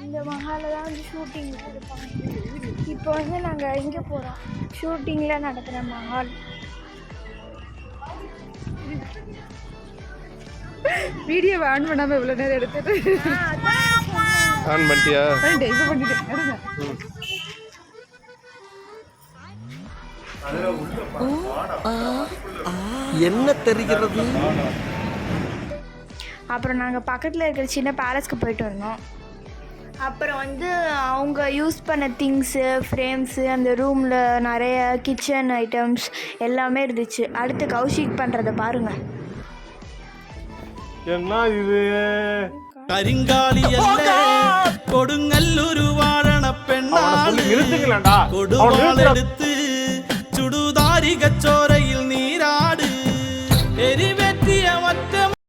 இந்த மஹாலில் தான் வந்து ஷூட்டிங் எடுப்பாங்க. இப்போ வந்து நாங்கள் இங்கே போகிறோம், ஷூட்டிங்கில் நடக்கிற மஹால். வீடியோ ஆன் பண்ணாம இவ்வளவு நேரம் எடுத்துட்டு ஆன் பண்ணிட்டியா? இப்போ பண்ணிட்டேன். என்ன தெரிகிறது? அப்புறம் நாங்கள் பக்கத்தில் இருக்கிற சின்ன பேலஸ்க்கு போயிட்டு வந்தோம். அப்புறம் வந்து அவங்க யூஸ் பண்ண திங்ஸு, ஃப்ரேம்ஸு, அந்த ரூமில் நிறைய கிச்சன் ஐட்டம்ஸ் எல்லாமே இருந்துச்சு. அடுத்து கௌஷிக் பண்ணுறதை பாருங்கள். என்ன இது? കരിങ്കാലി കൊടുങ്ങല്ലൂരു വാഴണ പെണ്ണാള് കൊടുവാളെടുത്ത് ചുടുതാരി കച്ചോര